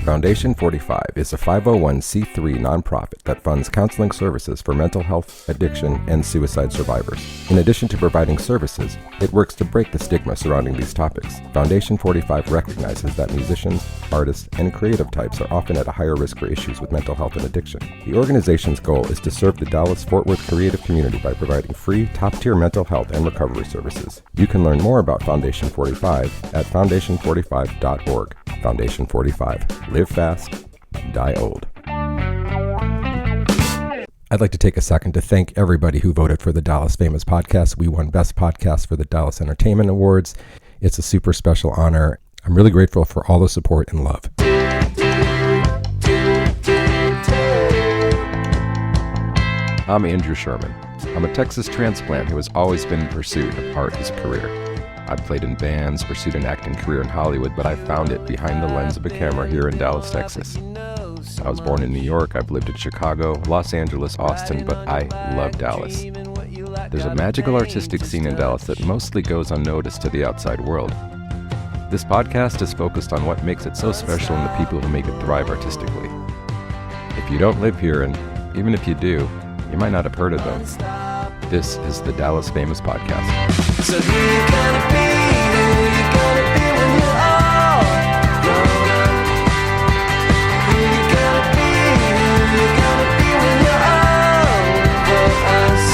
Foundation 45 is a 501c3 nonprofit that funds counseling services for mental health, addiction, and suicide survivors. In addition to providing services, it works to break the stigma surrounding these topics. Foundation 45 recognizes that musicians, artists, and creative types are often at a higher risk for issues with mental health and addiction. The organization's goal is to serve the Dallas-Fort Worth creative community by providing free, top-tier mental health and recovery services. You can learn more about Foundation 45 at foundation45.org. Foundation 45. Live fast, die old. I'd like to take a second to thank everybody who voted for the Dallas Famous Podcast. We won Best Podcast for the Dallas Entertainment Awards. It's a super special honor. I'm really grateful for all the support and love. I'm Andrew Sherman. I'm a Texas transplant who has always been in pursuit of art as a career. I've played in bands, pursued an acting career in Hollywood, but I found it behind the lens of a camera here in Dallas, Texas. I was born in New York, I've lived in Chicago, Los Angeles, Austin, but I love Dallas. There's a magical artistic scene in Dallas that mostly goes unnoticed to the outside world. This podcast is focused on what makes it so special and the people who make it thrive artistically. If you don't live here, and even if you do, you might not have heard of them. This is the Dallas Famous Podcast. So who you gonna be? Who you gonna be when you're all grown up? Who you gonna be? Who you gonna be when you're all for us?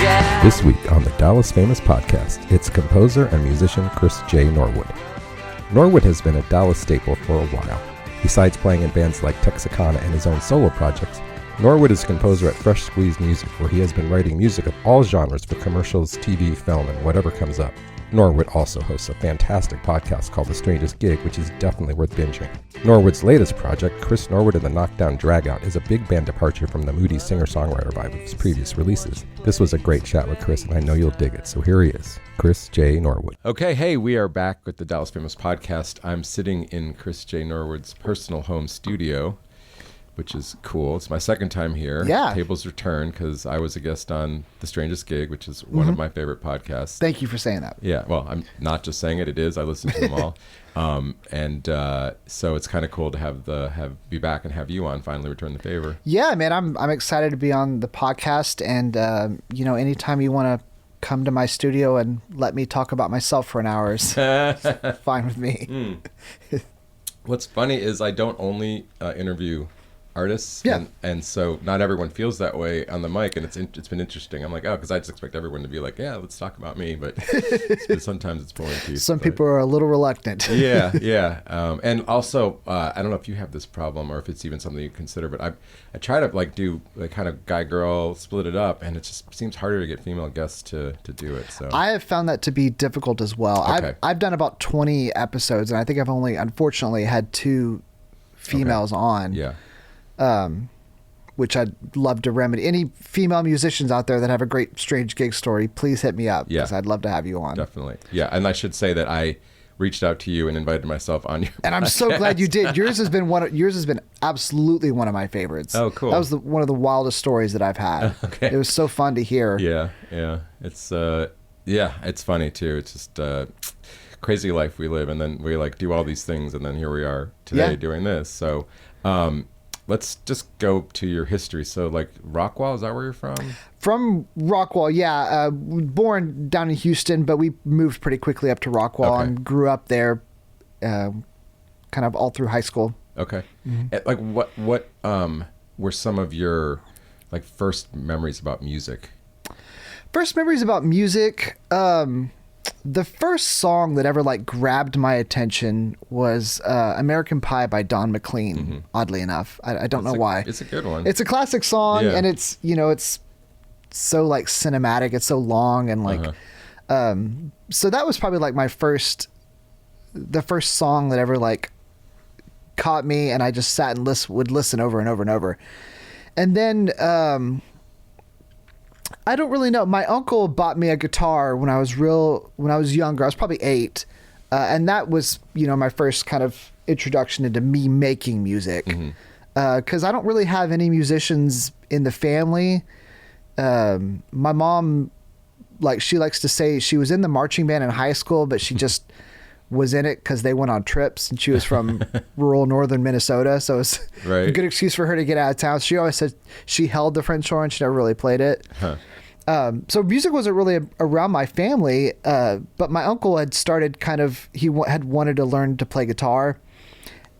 Yeah. This week on the Dallas Famous Podcast, it's composer and musician Chris J Norwood. Norwood has been a Dallas staple for a while. Besides playing in bands like Texicana and his own solo projects, Norwood is a composer at Fresh Squeeze Music, where he has been writing music of all genres for commercials, TV, film, and whatever comes up. Norwood also hosts a fantastic podcast called The Strangest Gig, which is definitely worth binging. Norwood's latest project, Chris Norwood and the Knockdown Drag-Out, is a big band departure from the moody singer-songwriter vibe of his previous releases. This was a great chat with Chris, and I know you'll dig it, so here he is, Chris J Norwood. Okay, hey, we are back with the Dallas Famous Podcast. I'm sitting in Chris J Norwood's personal home studio, which is cool. It's my second time here. Yeah. Tables are turned because I was a guest on The Strangest Gig, which is one of my favorite podcasts. Thank you for saying that. Yeah, well, I'm not just saying it. It is. I listen to them all. So it's kind of cool to be back and have you on, finally return the favor. Yeah, man, I'm excited to be on the podcast. And, anytime you want to come to my studio and let me talk about myself for an hour is fine with me. What's funny is I don't only interview artists, yeah. and so not everyone feels that way on the mic, and it's been interesting. I'm like, because I just expect everyone to be like, yeah, let's talk about me, but sometimes it's pulling teeth. Some people are a little reluctant. yeah. And also, I don't know if you have this problem or if it's even something you consider, but I try to do kind of guy girl, split it up, and it just seems harder to get female guests to do it. So I have found that to be difficult as well. Okay. I've done about 20 episodes, and I think I've only, unfortunately, had 2 females on. Yeah. Which I'd love to remedy. Any female musicians out there that have a great Strange Gig story, please hit me up, because I'd love to have you on. Definitely. Yeah, and I should say that I reached out to you and invited myself on your and I'm podcast. so glad you did. Yours has been absolutely one of my favorites. Oh, cool. That was one of the wildest stories that I've had. Okay. It was so fun to hear. Yeah. It's it's funny too. It's just crazy life we live, and then we do all these things, and then here we are today doing this. So let's just go to your history. So, Rockwall, is that where you're from? From Rockwall, yeah. Born down in Houston, but we moved pretty quickly up to Rockwall and grew up there kind of all through high school. Okay. Mm-hmm. What were some of your, first memories about music? First memories about music, the first song that ever grabbed my attention was American Pie by Don McLean, oddly enough. I don't know why. It's a good one. It's a classic song, and it's, it's so cinematic. It's so long, and so that was probably the first song that ever caught me, and I just sat and would listen over and over and over. And then I don't really know. My uncle bought me a guitar when I was younger. I was probably 8. And that was, my first kind of introduction into me making music. 'Cause I don't really have any musicians in the family. My mom, she likes to say she was in the marching band in high school, but she just was in it because they went on trips, and she was from rural northern Minnesota, so it was a good excuse for her to get out of town. She always said she held the French horn. She never really played it. So music wasn't really around my family, but my uncle had started had wanted to learn to play guitar.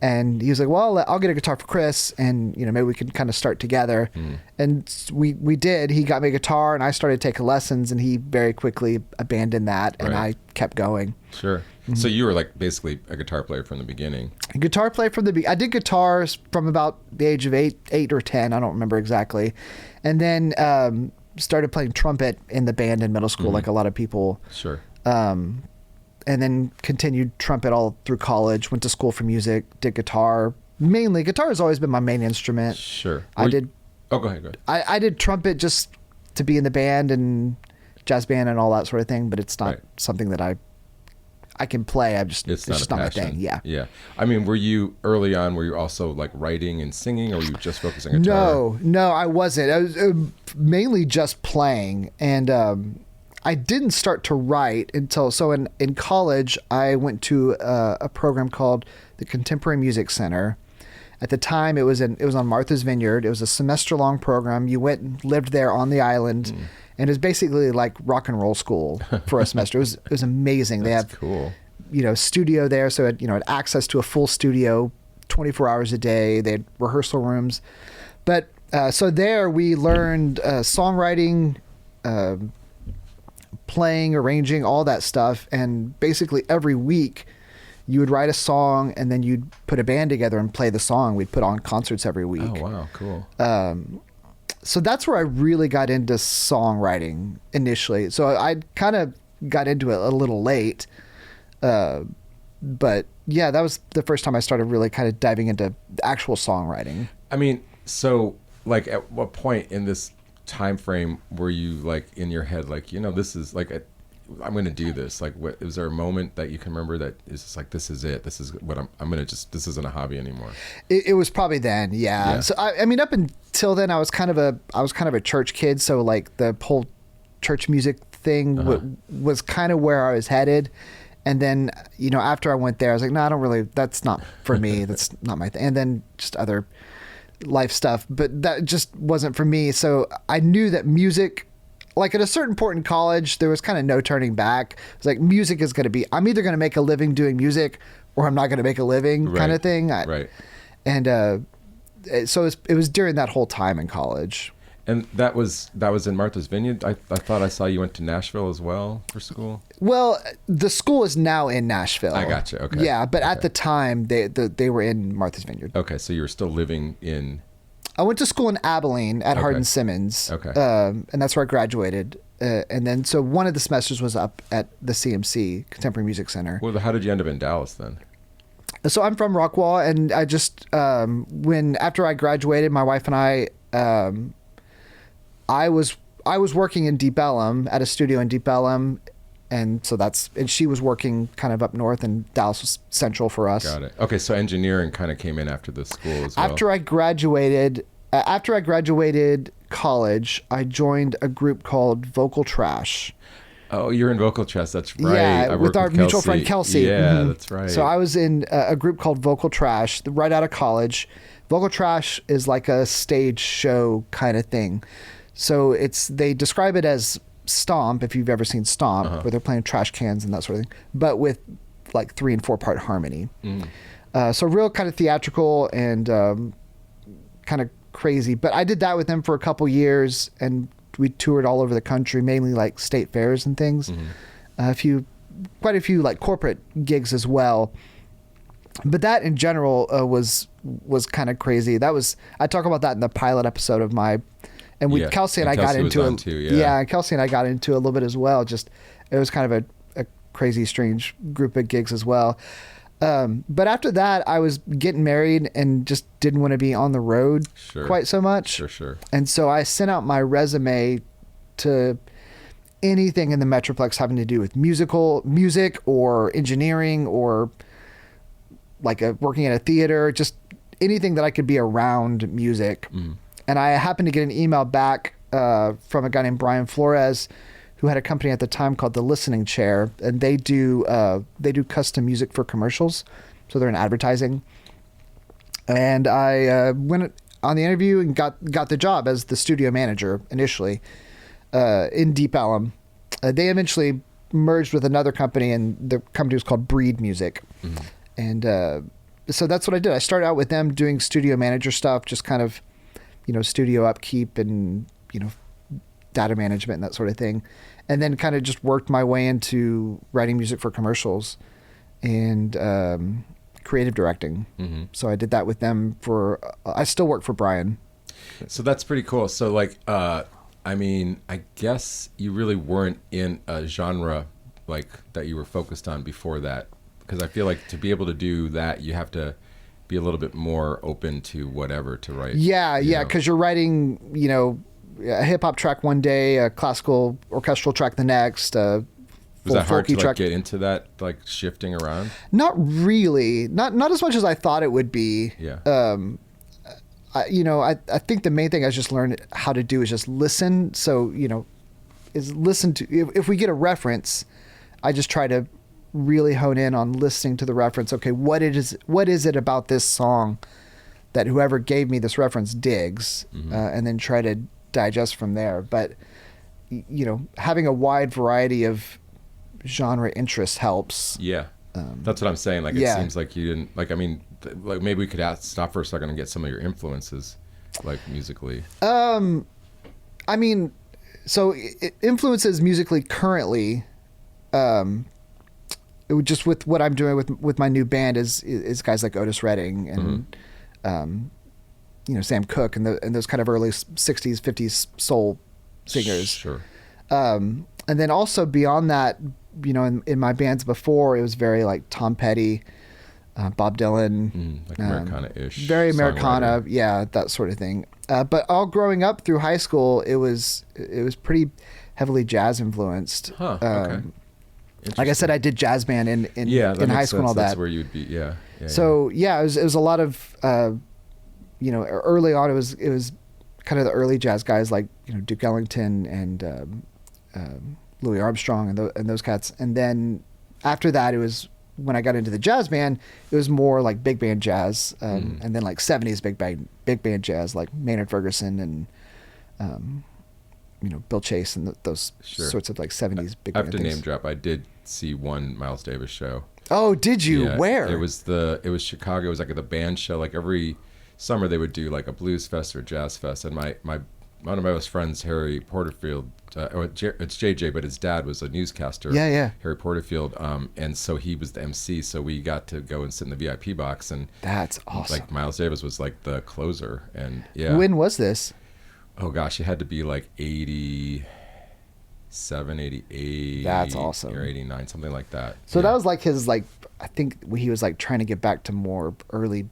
And he was like, well, I'll get a guitar for Chris, and maybe we can kind of start together. And we did. He got me a guitar, and I started taking lessons, and he very quickly abandoned that, and I kept going. Sure. So you were like basically a guitar player from the beginning. A guitar player from the beginning. I did guitars from about the age of 8 or 10. I don't remember exactly. And then started playing trumpet in the band in middle school, like a lot of people. Sure. And then continued trumpet all through college, went to school for music, did guitar. Mainly, guitar has always been my main instrument. Sure. Oh, go ahead. I did trumpet just to be in the band and jazz band and all that sort of thing, but it's not something that I can play. It's just not my thing. Yeah. Yeah. I mean, were you early on, were you also like writing and singing, or were you just focusing on guitar? No, I wasn't. I was mainly just playing. And, I didn't start to write until, in college, I went to a program called the Contemporary Music Center. At the time, it was on Martha's Vineyard. It was a semester-long program. You went and lived there on the island, and it was basically like rock and roll school for a semester. It was amazing. They have cool. Studio there, so it had access to a full studio, 24 hours a day. They had rehearsal rooms, but so there we learned songwriting. Playing, arranging, all that stuff. And basically every week you would write a song, and then you'd put a band together and play the song. We'd put on concerts every week. Oh, wow. Cool. So that's where I really got into songwriting initially. So I kind of got into it a little late. But yeah, that was the first time I started really kind of diving into actual songwriting. I mean, so like at what point in this time frame were you like in your head like, this is like I'm going to do this? Like, is there a moment that you can remember that is just like, this is it, this is what I'm going to this isn't a hobby anymore? It was probably then. Yeah. So I mean, up until then I was kind of a church kid, so like the whole church music thing was kind of where I was headed. And then, after I went there, I was like, no, that's not for me. That's not my thing. And then just other life stuff, but that just wasn't for me. So I knew that music, like at a certain point in college, there was kind of no turning back. It's like, music is going to be, I'm either going to make a living doing music, or I'm not going to make a living, kind of thing. Right. And so it was during that whole time in college. And that was in Martha's Vineyard. I thought I saw you went to Nashville as well for school. Well, the school is now in Nashville. I gotcha. Okay. Yeah, but at the time they were in Martha's Vineyard. Okay, so you were still living in. I went to school in Abilene at Hardin Simmons. Okay. And that's where I graduated. And then so one of the semesters was up at the CMC, Contemporary Music Center. Well, how did you end up in Dallas then? So I'm from Rockwall, and I just after I graduated, my wife and I was working in Deep Ellum at a studio in Deep Ellum, and she was working kind of up north, and Dallas was central for us. Got it. Okay, so engineering kind of came in after the school as well. After I graduated college, I joined a group called Vocal Trash. Oh, you're in Vocal Trash. That's right. Yeah, with our mutual friend Kelsey. Yeah, that's right. So I was in a group called Vocal Trash right out of college. Vocal Trash is like a stage show kind of thing. So they describe it as Stomp, if you've ever seen Stomp, where they're playing trash cans and that sort of thing, but with like 3 and 4 part harmony. So real kind of theatrical and kind of crazy. But I did that with them for a couple years, and we toured all over the country, mainly like state fairs and things. Quite a few like corporate gigs as well. But that in general was kind of crazy. I talk about that in the pilot episode of my. And Kelsey and I got into it. Kelsey and I got into it a little bit as well. Just it was kind of a crazy, strange group of gigs as well. But after that, I was getting married and just didn't want to be on the road quite so much. Sure. And so I sent out my resume to anything in the Metroplex having to do with music or engineering or like working at a theater, just anything that I could be around music. And I happened to get an email back from a guy named Brian Flores, who had a company at the time called The Listening Chair, and they do custom music for commercials, so they're in advertising. And I went on the interview and got the job as the studio manager initially in Deep Ellum. They eventually merged with another company, and the company was called Breed Music. And so that's what I did. I started out with them doing studio manager stuff, just kind of, studio upkeep and, data management and that sort of thing. And then kind of just worked my way into writing music for commercials and creative directing. So I did that with them I still work for Brian. So that's pretty cool. So like, I guess you really weren't in a genre like that you were focused on before that, because I feel like to be able to do that, you have to be a little bit more open to whatever to write. Yeah, because you're writing, a hip hop track one day, a classical orchestral track the next. Was that hard to get into that, like shifting around? Not really, not as much as I thought it would be. Yeah. I think the main thing I just learned how to do is just listen. So, is listen to, if we get a reference, I just try to really hone in on listening to the reference. Okay, what is it about this song that whoever gave me this reference digs, and then try to digest from there. But, having a wide variety of genre interests helps. Yeah. That's what I'm saying. Like, it seems like you didn't, like, like maybe we could stop for a second and get some of your influences, like musically. So influences musically currently, it would just with what I'm doing with my new band is guys like Otis Redding and, Sam Cooke and those kind of early 60s, 50s soul singers. Sure. And then also beyond that, in my bands before, it was very like Tom Petty, Bob Dylan, like Americana-ish, very Americana, songwriter. That sort of thing. But all growing up through high school, it was pretty heavily jazz influenced. Okay. Like I said, I did jazz band in high school and all that. That's where you'd be. Yeah. So it was a lot of early on. It was kind of the early jazz guys like Duke Ellington and Louis Armstrong and those cats. And then after that, it was when I got into the jazz band, it was more like big band jazz, and then like 70s big band jazz, like Maynard Ferguson and Bill Chase and those sorts of like 70s big band. I have to things. name drop. I did see one Miles Davis show. Oh, did you? Yeah, Where? It was Chicago. It was like the band show. Like every summer they would do like a blues fest or jazz fest. And one of my best friends, Harry Porterfield, it's JJ, but his dad was a newscaster. Yeah. Harry Porterfield. And so he was the MC. So we got to go and sit in the VIP box. And that's awesome. Like Miles Davis was like the closer. And yeah. When was this? Oh gosh, it had to be like 87, 88. That's awesome. Or 89, something like that. So that was like his, like, I think he was like trying to get back to more early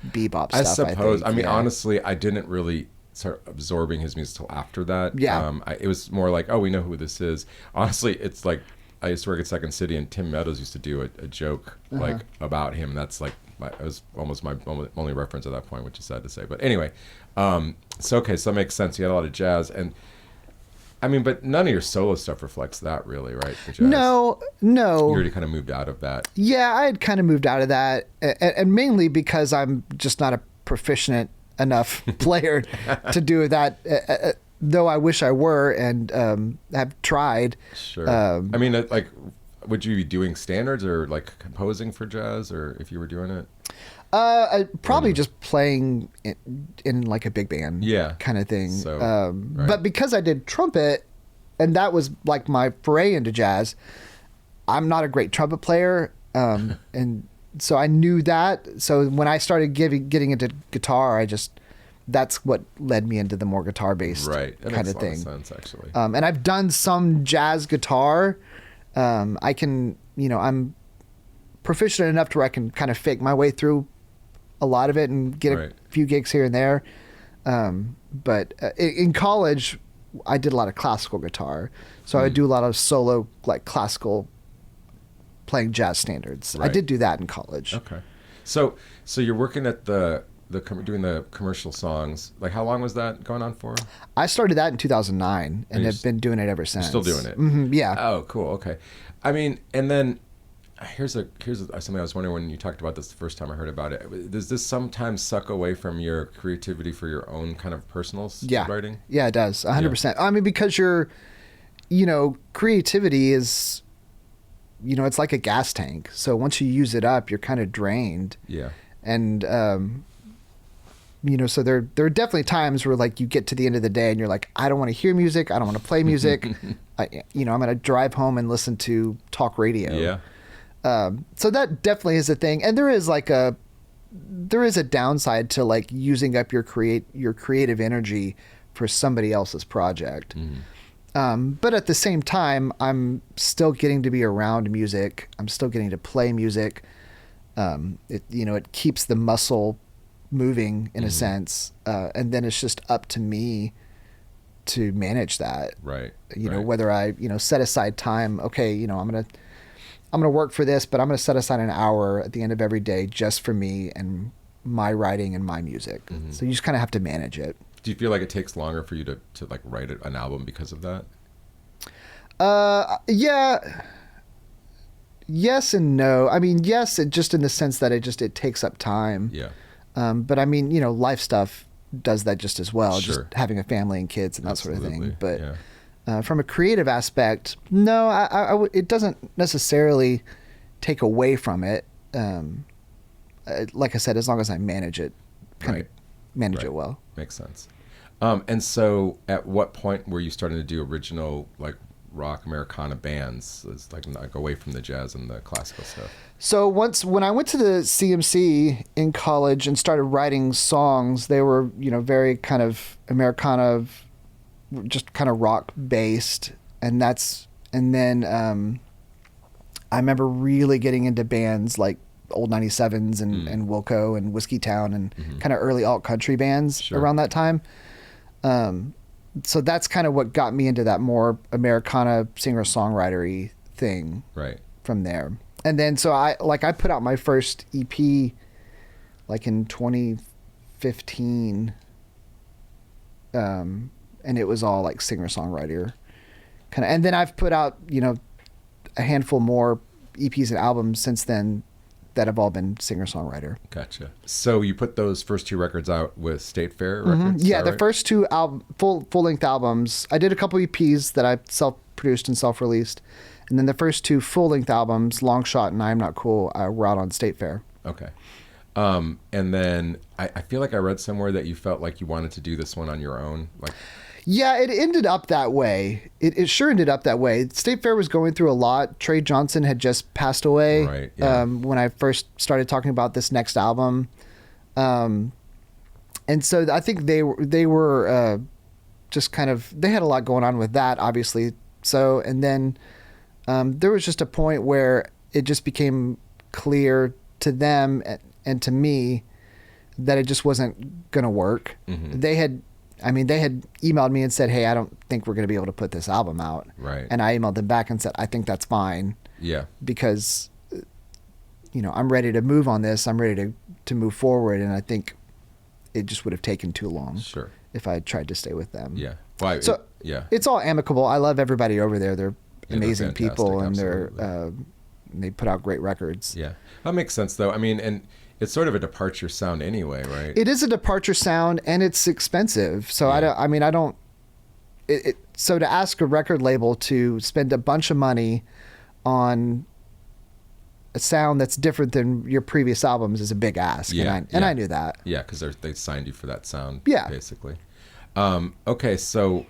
bebop stuff. I suppose. I think. Honestly, I didn't really start absorbing his music till after that. Yeah. It was more like, oh, we know who this is. Honestly, it's like, I used to work at Second City, and Tim Meadows used to do a joke like about him. That's like, it was almost my only reference at that point, which is sad to say. But anyway, so that makes sense. You had a lot of jazz, and but none of your solo stuff reflects that really, right? The jazz. No. You already kind of moved out of that. Yeah, I had kind of moved out of that, and mainly because I'm just not a proficient enough player to do that. Though I wish I were, and have tried. Sure. Like, would you be doing standards or like composing for jazz, or if you were doing it? Probably just playing in like a big band, kind of thing. So, right. But because I did trumpet, and that was like my foray into jazz, I'm not a great trumpet player, and so I knew that. So when I started getting into guitar, that's what led me into the more guitar-based kind of thing. That makes a lot of sense, actually. And I've done some jazz guitar. I can, I'm proficient enough to where I can kind of fake my way through a lot of it and get a few gigs here and there. But in college, I did a lot of classical guitar. So I would do a lot of solo, like classical playing jazz standards. I did do that in college. Okay. So you're working at the doing the commercial songs, like how long was that going on for? I started that in 2009 and have been doing it ever since. Still doing it? Mm-hmm, yeah. Oh, cool. Okay. I mean, and then here's something I was wondering when you talked about this the first time I heard about it. Does this sometimes suck away from your creativity for your own kind of personal writing? Yeah, it does. 100%. I mean, because creativity is, it's like a gas tank. So once you use it up, you're kind of drained. Yeah. And, so there are definitely times where like you get to the end of the day and you're like, I don't want to hear music. I don't want to play music. I'm going to drive home and listen to talk radio. Yeah. So that definitely is a thing. And there is a downside to like using up your creative energy for somebody else's project. Mm-hmm. But at the same time, I'm still getting to be around music. I'm still getting to play music. It keeps the muscle moving in a sense. And then it's just up to me to manage that. Right. Whether I, set aside time, okay, I'm going to work for this, but I'm going to set aside an hour at the end of every day just for me and my writing and my music. Mm-hmm. So you just kind of have to manage it. Do you feel like it takes longer for you to like write an album because of that? Yeah. Yes and no. I mean, yes, just in the sense that it takes up time. Yeah. But I mean, life stuff does that just as well. Sure. Just having a family and kids and that Absolutely. Sort of thing. But yeah. From a creative aspect, no, it doesn't necessarily take away from it. Like I said, as long as I manage it, manage it well. Makes sense. And so at what point were you starting to do original like rock Americana bands? It's like away from the jazz and the classical stuff. So when I went to the CMC in college and started writing songs, they were, very kind of Americana, just kind of rock based. And then I remember really getting into bands like Old 97s and Wilco and Whiskey Town and kind of early alt country bands around that time. So that's kind of what got me into that more Americana singer-songwriter-y thing from there. And then so I put out my first EP like in 2015. And it was all like singer-songwriter kind of. And then I've put out, a handful more EPs and albums since then that have all been singer-songwriter. Gotcha. So you put those first two records out with State Fair Records? Yeah, the first two full-length albums. I did a couple EPs that I self-produced and self-released. And then the first two full-length albums, Long Shot and I'm Not Cool, were out on State Fair. Okay. And then I feel like I read somewhere that you felt like you wanted to do this one on your own. Yeah, it ended up that way. It sure ended up that way. State Fair was going through a lot. Trey Johnson had just passed away when I first started talking about this next album. And so I think they were just kind of, they had a lot going on with that, obviously. So, and then there was just a point where it just became clear to them and to me that it just wasn't going to work. Mm-hmm. They had emailed me and said, hey, I don't think we're going to be able to put this album out. Right. And I emailed them back and said, I think that's fine. Yeah. Because, I'm ready to move on this. I'm ready to move forward. And I think it just would have taken too long. Sure. If I had tried to stay with them. Yeah. Well, so it's all amicable. I love everybody over there. They're amazing people, and they put out great records. Yeah. That makes sense though. I mean, and it's sort of a departure sound anyway, right? It is a departure sound, and it's expensive. So so to ask a record label to spend a bunch of money on a sound that's different than your previous albums is a big ask. Yeah, and I knew that. Yeah, because they signed you for that sound. Yeah. Basically. Okay, so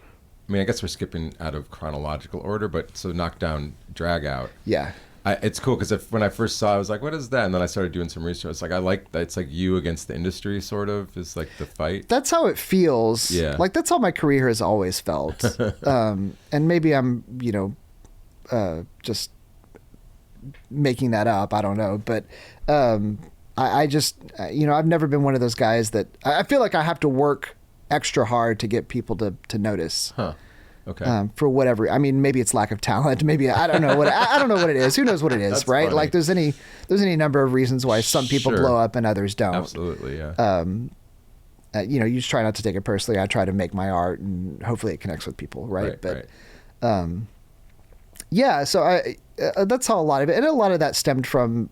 I guess we're skipping out of chronological order, but so Knockdown Drag-Out. Yeah. It's cool because when I first saw it, I was like, what is that? And then I started doing some research. It's like, I like that. It's like you against the industry, sort of, is like the fight. That's how it feels. Yeah. Like, that's how my career has always felt. And maybe I'm, just making that up. I don't know. But I just, I've never been one of those guys that I feel like I have to work extra hard to get people to notice. Huh. Okay. For whatever, I mean, maybe it's lack of talent. Maybe I don't know what I don't know what it is. Who knows what it is, That's right? funny. Like there's any number of reasons why some people Sure. blow up and others don't. Absolutely, yeah. You know, you just try not to take it personally. I try to make my art and hopefully it connects with people, right? Yeah, so I that's how a lot of it, and a lot of that stemmed from,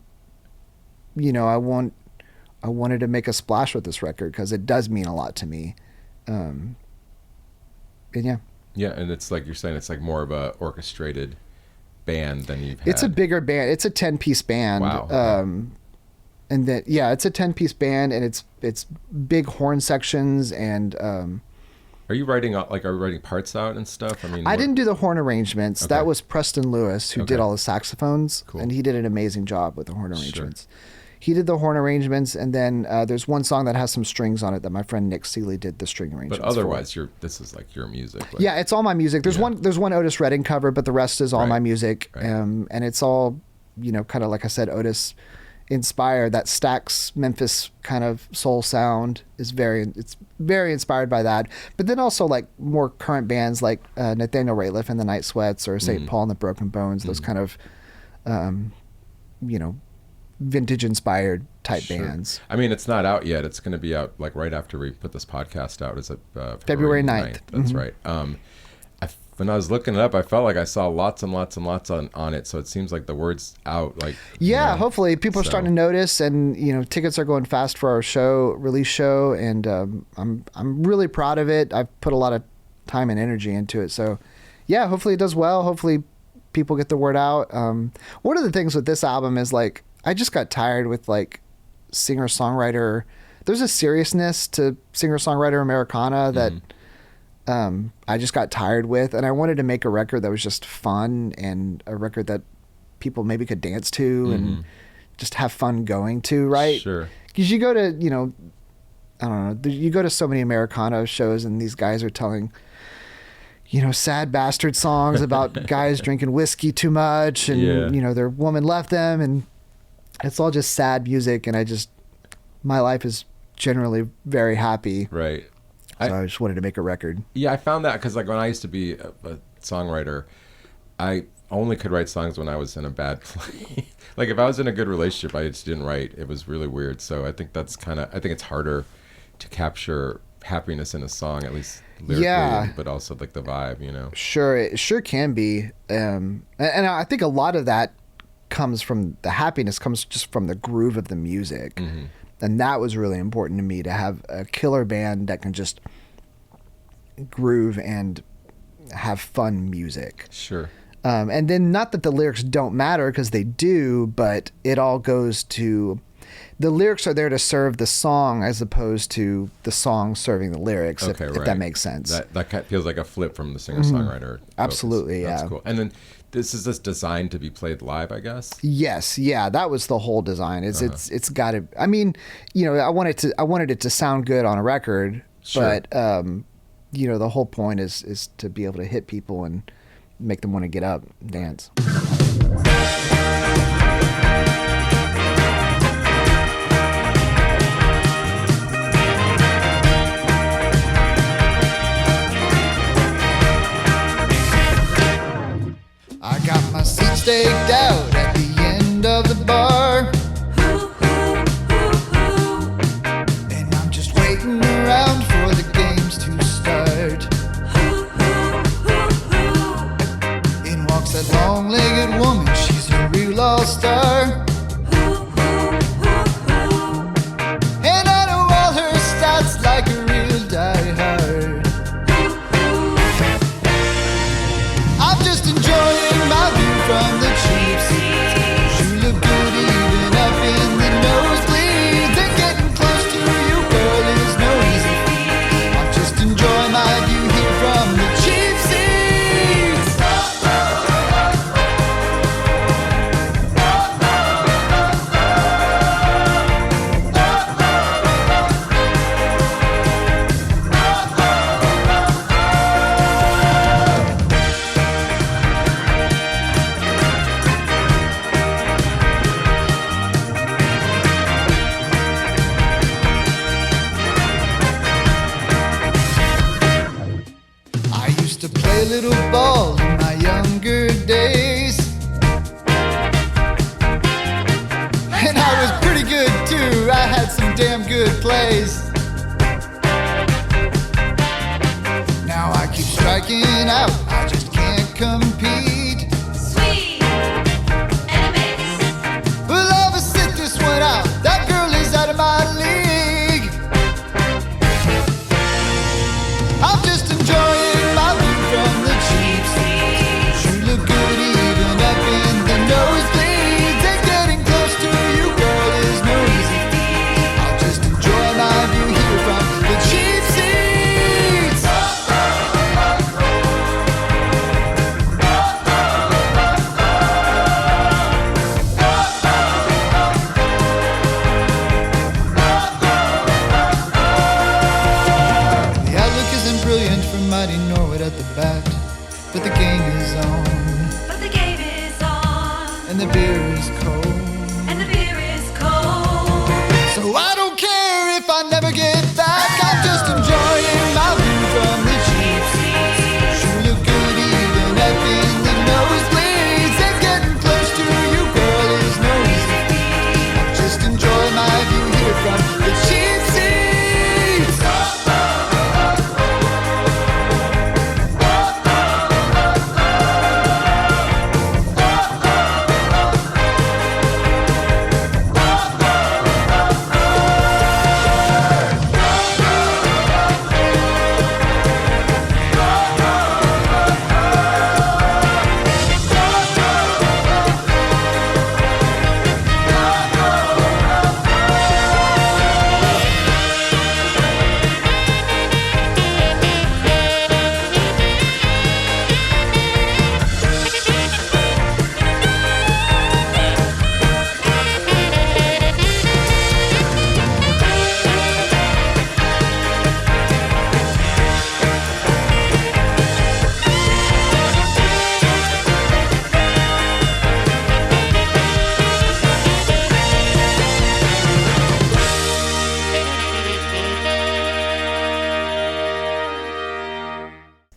you know, I wanted to make a splash with this record because it does mean a lot to me. And yeah. Yeah, and it's like you're saying, it's like more of a orchestrated band than you've had. It's a bigger band. It's a 10-piece band. Wow. And then yeah, it's a 10-piece band, and it's big horn sections and. Are you writing parts out and stuff? I mean, I didn't do the horn arrangements. Okay. That was Preston Lewis who did all the saxophones, Cool. and he did an amazing job with the horn arrangements. He did the horn arrangements, and then there's one song that has some strings on it that my friend Nick Seeley did the string arrangements. But otherwise, this is like your music. Like, yeah, it's all my music. There's one Otis Redding cover, but the rest is all my music, Right. And it's all, you know, kind of like I said, Otis inspired. That Stax Memphis kind of soul sound is very inspired by that. But then also like more current bands like Nathaniel Rateliff and the Night Sweats or St. Paul and the Broken Bones. Those kind of, you know, vintage inspired type bands. I mean, it's not out yet. It's going to be out like right after we put this podcast out. Is it February 9th? That's right. When I was looking it up, I felt like I saw lots and lots and lots on it. So it seems like the word's out. Like yeah, you know, hopefully people are starting to notice, and you know, tickets are going fast for our release show, and I'm really proud of it. I've put a lot of time and energy into it. So yeah, hopefully it does well. Hopefully people get the word out. One of the things with this album is like I just got tired with like singer-songwriter. There's a seriousness to singer-songwriter Americana that. I just got tired with, and I wanted to make a record that was just fun and a record that people maybe could dance to and just have fun going to, right? Sure. Because you go to, you know, I don't know, you go to so many Americana shows and these guys are telling, you know, sad bastard songs about guys drinking whiskey too much and, you know, their woman left them, and it's all just sad music, and my life is generally very happy. Right. So I just wanted to make a record. Yeah, I found that because like when I used to be a songwriter, I only could write songs when I was in a bad place. Like if I was in a good relationship, I just didn't write. It was really weird. So I think I think it's harder to capture happiness in a song, at least lyrically, but also like the vibe, you know? Sure, it sure can be. And I think a lot of that comes from the happiness comes just from the groove of the music. And that was really important to me, to have a killer band that can just groove and have fun music. Sure. And then not that the lyrics don't matter, because they do, but it all goes to... The lyrics are there to serve the song as opposed to the song serving the lyrics, if that makes sense. That kind of feels like a flip from the singer-songwriter. Absolutely, That's yeah. cool. And then this is just designed to be played live, I guess? Yes, yeah, that was the whole design. It's got to... I mean, you know, I wanted it to sound good on a record, but, you know, the whole point is to be able to hit people and make them want to get up and dance. I got my seat staked out at the end of the bar, and I'm just waiting around for the games to start. In walks that long-legged woman, she's a real all-star. at the bat, but the game is on. But the game is on. And the beer is cold. And the beer is cold. So I don't care if I never get back. I'm just enjoying my view from the cheap seats. Sure look good even at in the nosebleeds. And getting close to you, girl, is no easy feat. I just enjoy my view here from the cheap seats.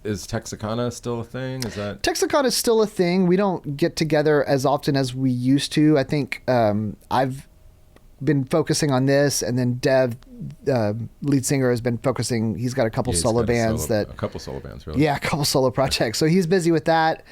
Is Texicana still a thing? Is that Texicana is still a thing. We don't get together as often as we used to. I think I've been focusing on this, and then Dev, lead singer, has been focusing. He's got a couple solo bands a couple solo bands, really. Yeah, a couple solo projects. So he's busy with that.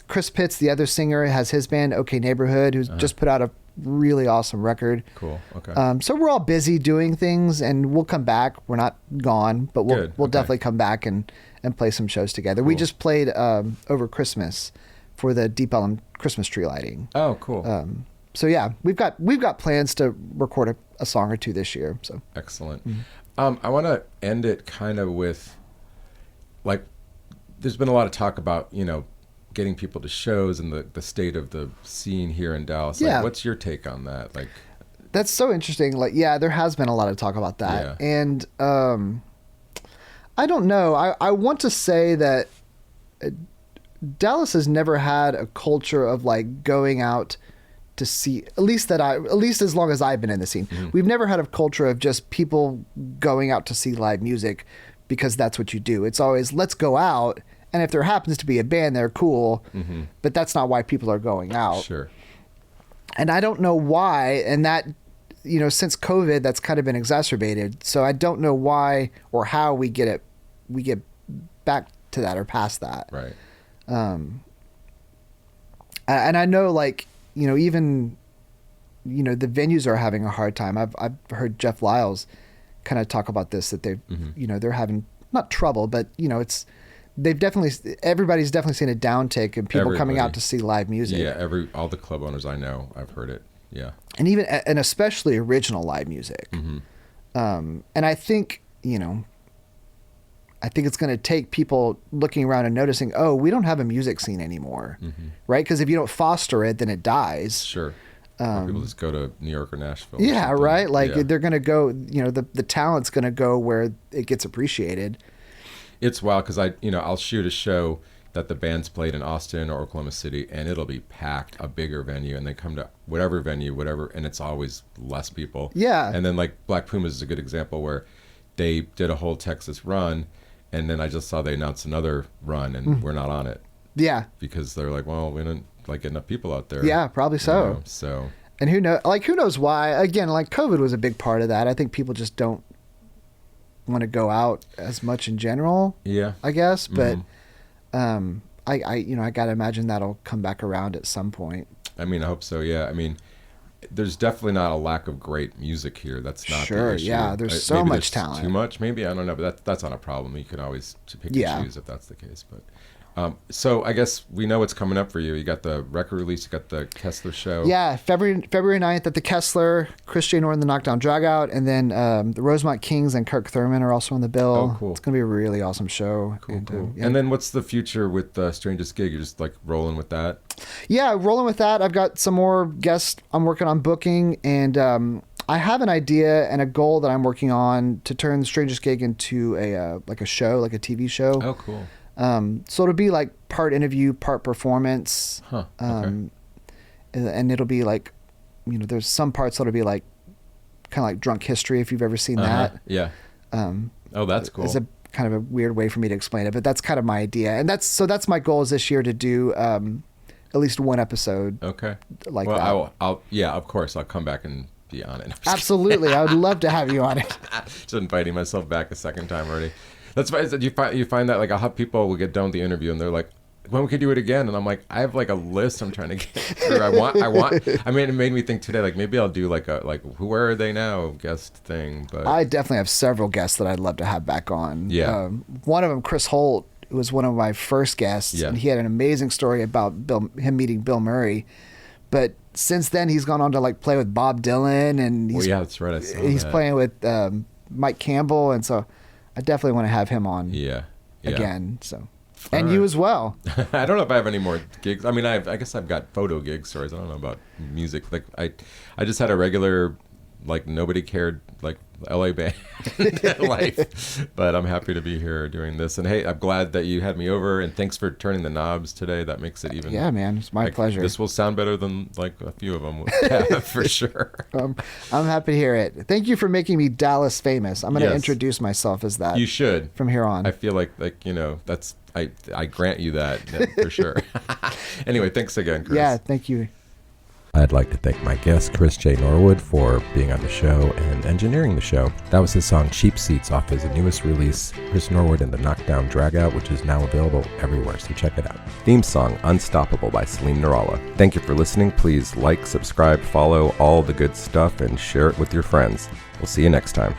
Chris Pitts, the other singer, has his band OK Neighborhood, who's just put out a really awesome record. Cool. Okay. So we're all busy doing things, and we'll come back. We're not gone, but we'll Okay. definitely come back and play some shows together. Cool. We just played over Christmas for the Deep Ellum Christmas tree lighting. Oh, cool. So yeah, we've got plans to record a song or two this year. So Excellent. I want to end it kind of with, like, there's been a lot of talk about, getting people to shows and the state of the scene here in Dallas. Yeah. Like, what's your take on that? Like, that's so interesting. Like, yeah, there has been a lot of talk about that. Yeah. And I don't know. I want to say that Dallas has never had a culture of like going out to see, at least as long as I've been in the scene. Mm-hmm. We've never had a culture of just people going out to see live music because that's what you do. It's always, let's go out. And if there happens to be a band there, cool. Mm-hmm. But that's not why people are going out. sure. And I don't know why. And that, since COVID, that's kind of been exacerbated. So I don't know why or how we get back to that or past that. Right. And I know, like, even, the venues are having a hard time. I've heard Jeff Lyles kind of talk about this, that they've, they're having not trouble, but, everybody's definitely seen a downtick in people coming out to see live music. Yeah. All the club owners I know, I've heard it. Yeah. And especially original live music. Mm-hmm. And I think, it's going to take people looking around and noticing, oh, we don't have a music scene anymore, right? Because if you don't foster it, then it dies. Sure. People just go to New York or Nashville. Yeah, right? Like, yeah. they're going to go, the talent's going to go where it gets appreciated. It's wild because I'll shoot a show that the band's played in Austin or Oklahoma City, and it'll be packed, a bigger venue, and they come to whatever venue, and it's always less people. Yeah. And then, like, Black Pumas is a good example where they did a whole Texas run, and then I just saw they announced another run, and we're not on it. Yeah. Because they're like, well, we didn't get enough people out there. Yeah, probably so. So. And who knows why? Again, like, COVID was a big part of that. I think people just don't want to go out as much in general. Yeah. I guess, but I got to imagine that'll come back around at some point. I mean, I hope so. Yeah. I mean, there's definitely not a lack of great music here. That's not the issue. Yeah. There's so maybe much there's talent. Too much, maybe, I don't know, but that's not a problem. You can always pick and choose if that's the case. But so I guess we know what's coming up for you. You got the record release. You got the Kessler show. Yeah, February 9th at the Kessler. Chris J Norwood and the Knockdown Drag-Out, and then the Rosemont Kings and Kirk Thurman are also on the bill. Oh, cool. It's gonna be a really awesome show. Cool. And then what's the future with the Strangest Gig? You're just like rolling with that? Yeah, rolling with that. I've got some more guests I'm working on booking, and I have an idea and a goal that I'm working on to turn the Strangest Gig into a show, like a TV show. Oh, cool. So it'll be like part interview, part performance. Huh. Okay. And it'll be like, there's some parts that'll be like kind of like drunk history, if you've ever seen that. Yeah. Oh, that's cool. It's a kind of a weird way for me to explain it, but that's kind of my idea. And that's my goal is this year to do at least one episode. Okay. Like well, that. I'll yeah, of course I'll come back and be on it. Absolutely. I would love to have you on it. Just inviting myself back a second time already. That's why you find that like I'll have people will get done with the interview and they're like, when we could do it again, and I'm like, I have like a list I'm trying to get through. I mean, it made me think today, like maybe I'll do where are they now guest thing. But I definitely have several guests that I'd love to have back on. Yeah. One of them, Chris Holt, who was one of my first guests, Yeah. and he had an amazing story about him meeting Bill Murray. But since then, he's gone on to like play with Bob Dylan, and yeah, that's right. I saw he's that. playing with Mike Campbell, and so I definitely want to have him on Yeah. again. So. All And right. you as well. I don't know if I have any more gigs. I mean, I guess I've got photo gig stories. I don't know about music. Like I just had a regular, like nobody cared, like LA band life. But I'm happy to be here doing this. And hey, I'm glad that you had me over. And thanks for turning the knobs today. That makes it even. Yeah, man, it's my pleasure. This will sound better than like a few of them have for sure. I'm happy to hear it. Thank you for making me Dallas famous. I'm going to Yes. introduce myself as that You should. from here on. I feel like that's. I grant you that for sure. Anyway, thanks again, Chris. Yeah, thank you. I'd like to thank my guest, Chris J Norwood, for being on the show and engineering the show. That was his song Cheap Seats off his newest release, Chris Norwood and the Knockdown Drag-Out, which is now available everywhere, so check it out. Theme song Unstoppable by Celine Narala. Thank you for listening. Please like, subscribe, follow, all the good stuff, and share it with your friends. We'll see you next time.